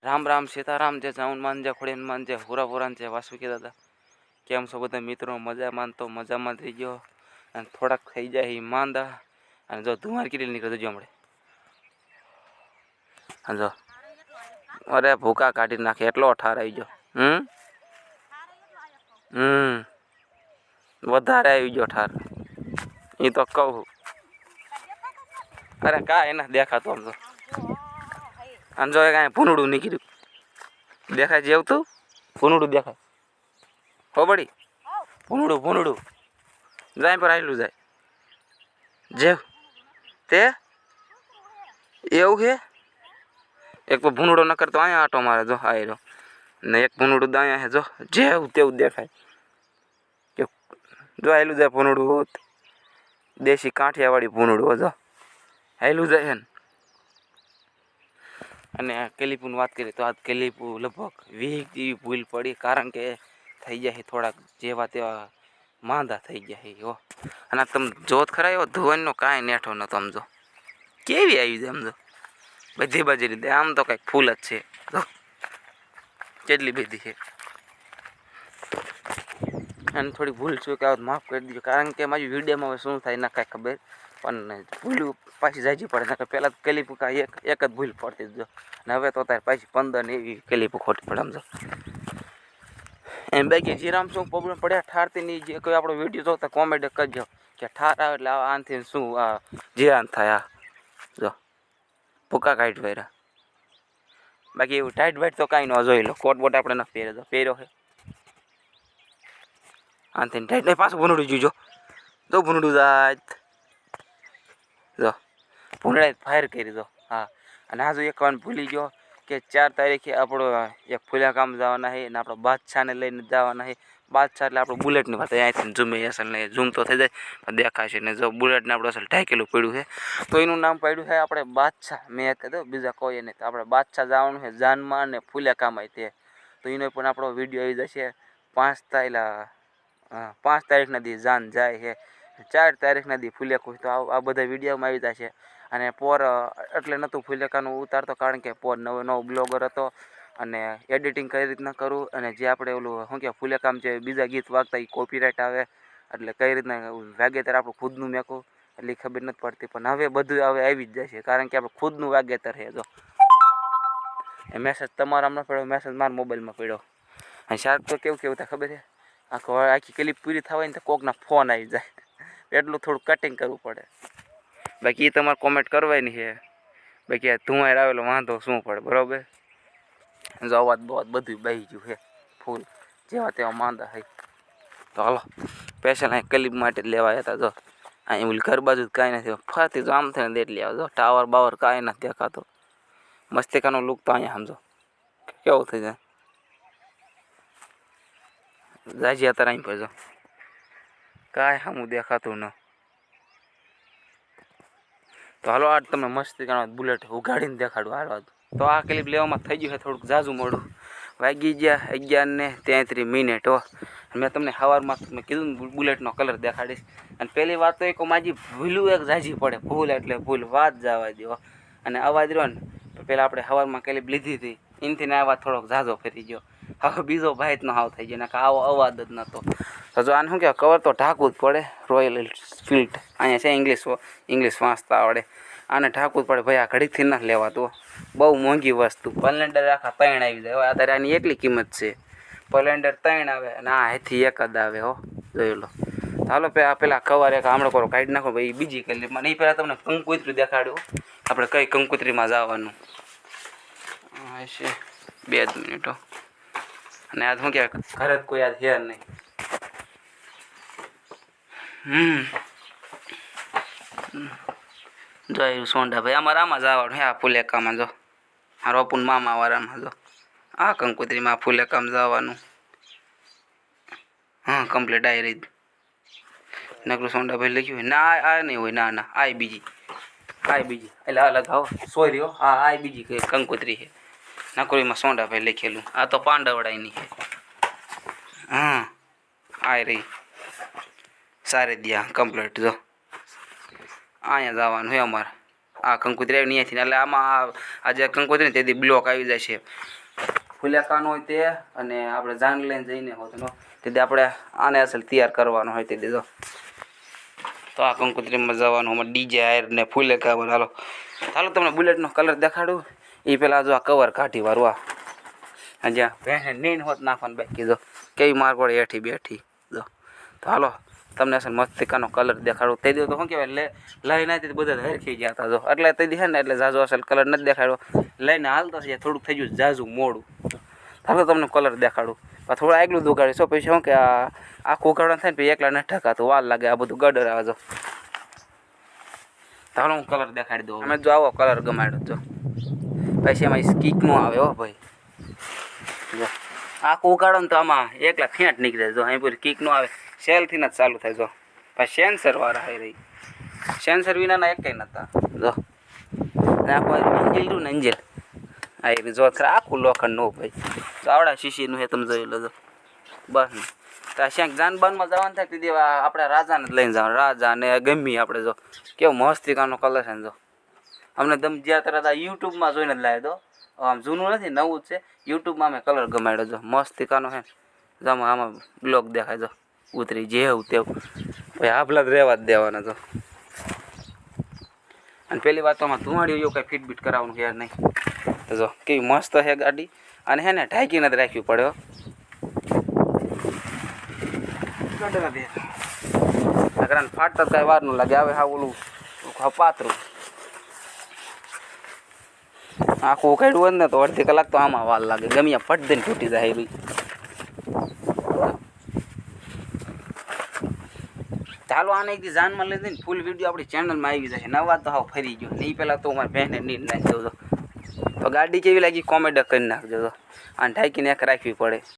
राम राम सीताराम जय जाऊन मान जय खोड़े मान जय हुरा पुराण जय वासुकी दादा केम छो बधा मित्रों मजा मानतो मजा में थी गयो अने थोड़ा थी जाए मांदा अने जो धुआर कितली निकळे जो हमणे जो अरे भूका काढी नाखे एटलो ठार आई गयो વધારે આવી ગયો ઠાર એ તો કહું અરે કાંઈ ના દેખાતો આમ તો આમ જો કાંઈ ભૂનડું નીકળ્યું દેખાય જેવું તું ભૂનડું દેખાય હો બડી ભૂનડું ભૂનડું જાય પર આવેલું જાય જેવ તે એવું છે એક તો ભૂનડો ન કરતો અહીંયા આટો મારે જો આ રહ્યો ને એક ભૂનડું દાયા છે જો જેવું તેવું દેખાય જો આવેલું જાય ભૂનડું દેશી કાંઠિયાવાળી ભૂનડું જો આવેલું જાય છે ને અને કેલીપુની વાત કરીએ તો આ કેલીપુ લગભગ 20 જેવી ભૂલ પડી કારણ કે થઈ જાય થોડાક જેવા તેવા માંદા થઈ ગયા હો અને તમે જોત ખરા એવો ધોવાનો કાંઈ નેઠો નતો સમજો કેવી આવી છે સમજો બધી બાજુ રીતે આમ તો કંઈક ફૂલ જ છે કેટલી બધી છે અને થોડી ભૂલ છું કે માફ કરી દીધું કારણ કે મારી વિડીયોમાં હવે શું થાય ના કાંઈ ખબર પણ ભૂલ પાછી જાજી પડે ને પહેલાં કેલીપુ કાંઈ એક જ ભૂલ પડતી જો અને હવે તો તારે પાછી 15 ને એવી કેલીપુ ખોટી પડે સમજો એમ બાકી જીરામ શું પ્રોબ્લેમ પડ્યા ઠારથી ની જે કોઈ આપણો વિડીયો જોતા કોમેન્ટ કરજો કે ઠાર આવે એટલે આનાથી શું જીરાન થાય જો ભૂકા કાઢ વાયરા બાકી એવું ટાઈટ વાઈટ તો કાંઈ ન જોઈ લો કોટ બોટ આપણે ન પહેરે તો પહેર્યો છે આનાથી ટાઈટ નહીં પાછું ભૂનડું જોઈજો તો ભૂનડું જાય જો ભૂંડળાએ ફાયર કરી દો હા અને આ જો એક વાર ભૂલી ગયો કે 4 તારીખે આપણો એક ફૂલ્યા કામ જવાના છે અને આપણો બાદશાહને લઈને જવાના છે બાદશાહ એટલે આપણું બુલેટની વાત અહીંયાથી ઝૂમે અસલ ને ઝૂમ તો થઈ જાય દેખાશે ને જો બુલેટને આપણું અસલ ઢાંકેલું પડ્યું છે તો એનું નામ પડ્યું છે આપણે બાદશાહ મેં કીધું બીજા કોઈ નહીં તો આપણે બાદશાહ જવાનું છે જાનમાં અને ફૂલ્યા કામ આવી તે તો એનો પણ આપણો વિડીયો આવી જશે 5 તારીખના દી જાન જાય છે 4 તારીખના દી ફૂલ્યા કોઈ તો આ બધા વિડીયોમાં આવી જશે અને પોર એટલે નહોતું ફૂલેકાનું ઉતારતો કારણ કે પોર નવો બ્લોગર હતો અને એડિટિંગ કઈ રીતના કરું અને જે આપણે ઓલું શું કહેવાય ફૂલેકામ છે બીજા ગીત વાગતા એ કોપીરાઇટ આવે એટલે કઈ રીતના વાગેતર આપણું ખુદનું મેકું એટલી ખબર નથી પડતી પણ હવે બધું હવે આવી જ જશે કારણ કે આપણે ખુદનું વાગેતર છે જો એ મેસેજ તમારા હમણાં પડ્યો મેસેજ મારા મોબાઈલમાં પડ્યો અને શાર્ક તો કેવું થાય ખબર છે આખી ક્લિપ પૂરી થવાય ને તો કોકના ફોન આવી જાય એટલું થોડું કટિંગ કરવું પડે બાકી એ તમારે કોમેન્ટ કરવાની છે બાકી આ ધુમાર આવેલો વાંધો શું પડે બરાબર જો અવાજ બવાજ બધું બહી ગયું છે ફૂલ જેવા તેવા માંદા થઈ તો હાલો સ્પેશિયલ અહીં ક્લિપ માટે લેવા હતા જો અહીં ઓલી ઘર બાજુ કાંઈ નથી ફરતી જો આમ થઈને એટલી આવે જો ટાવર બાવર કાંઈ નથી દેખાતો મસ્તિકાનો લુક તો અહીંયા સમજો કેવું થઈ જાય જાજી અત્યારે અહીં પર જો કાંઈ સામું દેખાતું ન તો હાલો આજ તમને મસ્તી કરવા બુલેટ ઉગાડીને દેખાડું હાલો તો આ ક્લિપ લેવામાં થઈ ગયું છે થોડુંક ઝાઝું મોડું વાગી ગયા 11:33 હો મેં તમને સવારમાં મેં કીધું ને બુલેટનો કલર દેખાડીશ અને પહેલી વાત તો એક માજી ભૂલું એક ઝાઝી પડે ભૂલ એટલે ભૂલ વાત જવા દો અને અવાજ રહ્યો ને તો પહેલાં આપણે સવારમાં ક્લિપ લીધી હતી એનાથી ને અવાજ થોડોક ઝાઝો ફેરી ગયો હવે બીજો ભાઈનો હાવ થઈ ગયો ને આવો અવાજ જ નહોતો તો જો આને શું કહેવાય કવર તો ઢાંકવું જ પડે રોયલ એન્ફિલ્ડ અહીંયા છે ઇંગ્લિશ વાંચતા આવડે આને ઢાંકવું જ પડે ભાઈ આ ઘડીકથી ના લેવાતું બહુ મોંઘી વસ્તુ સ્પ્લેન્ડર આખા 3 આવી જાય અત્યારે આની એટલી કિંમત છે સ્પ્લેન્ડર 3 આવે અને આ અહીંથી એક જ આવે હો જોઈ લો હાલો પેલા કવર એક આમળો કરો કાઢી નાખો ભાઈ બીજી ક્લિપમાં નહીં પહેલાં તમને કંકોત્રી દેખાડ્યું આપણે કઈ કંકોત્રીમાં જવાનું છે 2 મિનિટો અને આ શું કહેવાય ઘરે જ કોઈ યાદ છે નહીં જોયું સોંડા ભાઈ અમારા આમાં જવાનું હે આ ફુલેકામાં જો આ રોપુન મામા વાળામાં જો આ કંકોત્રીમાં ફુલેકામ જવાનું હા કમ્પ્લીટ આવી રહી નકરું સોંડા ભાઈ લખ્યું હોય ના આ નહીં હોય ના આ બીજી એટલે અલગ આવો સોરી હો આ બીજી કઈ કંકોત્રી છે નકરીમાં સોંડા ભાઈ લખેલું આ તો પાંડવડાની છે હા આ રહી સારી દિયા કમ્પ્લીટ જો અહીંયા જવાનું હોય અમારે આ કંકોત્રી આવી અહીંયાથી, એટલે આમાં આ જે કંકોત્રી ને તેથી બ્લોક આવી જાય છે. ફુલેકાનો હોય તે અને આપણે જાન લઈને જઈને હોતો તેથી આપણે આને અસલ તૈયાર કરવાનો હોય તે દીધો. તો આ કંકોત્રીમાં જવાનું આમાં ડીજે હાયર ને ફુલેકા હાલો હાલો તમને બુલેટનો કલર દેખાડું. એ પહેલાં જો આ કવર કાઢી વાળું આ જ્યાં ભેંસે નીન હોત નાખવાનું બાકી જો કેવી માર પડે હેઠી બેઠી જો. તો હાલો તમને અસલ મસ્તિકાનો કલર દેખાડું. તે દિવસ તો શું કહેવાય લઈને આવી બધા હરખી ગયા હતા જો, એટલે તે દિવસે ને એટલે ઝાઝુ અસલ કલર નથી દેખાડ્યો. લઈને હાલતો છે થોડુંક થઈ ગયું ઝાઝુ મોડું. હાલો તમને કલર દેખાડું. થોડું આગલું દુગાડીશું પછી શું કે આ આખું ઉગાડવાનું થાય ને પછી એકલા ન ઠકાતું વાર લાગે. આ બધું ગડર આવે જો. તો હાલો હું કલર દેખાડી દઉં. અમે જો આવો કલર ગમાડ્યો જો, પછી એમાં કીક નો આવે હો ભાઈ જો. આખું ઉગાડો ને તો આમાં એકલા ફેંટ નીકળે જો. અહીં પૂરી કીક નો આવે, સેલથી જ ચાલુ થાય જો. પછી સેન્સર વાળા આવી રહી, સેન્સર વિનાના એક કંઈ નહોતા જો. ને આખું એન્જલ રહ્યું ને એન્જલ આ જો આખું લોખંડ નો ભાઈ તો આવડા શીશીનું હે તમે જોઈ લેજો બસ. તો ક્યાંક જાનબાનમાં જવાનું થાય તે આપણે રાજાને જ લઈને જવાનું. રાજા ને ગમી આપણે જો કેવો મસ્તિકાનો કલર છે ને જો. અમને તમે જ્યાં તરત આ યુટ્યુબમાં જોઈને જ લાવી દો. આમ જૂનું નથી નવું જ છે. યુટ્યુબમાં અમે કલર ગમાડ્યો જો મસ્તિકાનો છે ને. આમાં બ્લોક દેખાય જો ઉતરી જેવું તેવું ભાઈ આપલા જ રહેવા જ દેવાના જો. અને પેલી વાત તો આમાં ધુમાડી એવું કંઈ ફિટબીટ કરાવવાનું યાર નહીં. તો જો કેવી મસ્ત છે ગાડી. અને હે ને ઢાંકીને જ રાખવી પડે હો. અગર ફાટતા કાંઈ વાર ન લાગે. આવે હા ઓલું પાતરું આખું કાઢવું હોય ને તો અડધી કલાક તો આમાં વાર લાગે. ગમે ફટ દઈને તૂટી જાય ભાઈ. ચાલો આને એકથી જાનમાં લઈ દઈને ફૂલ વિડીયો આપણી ચેનલમાં આવી જશે. નવા તો હાવ ફરી ગયો નહીં. પહેલાં તો મારી બહેને નીંદ નાખી દઉં તો ગાડી કેવી લાગી કોમેન્ટ કરી નાખજો. આને ઢાંકીને એક રાખવી પડે.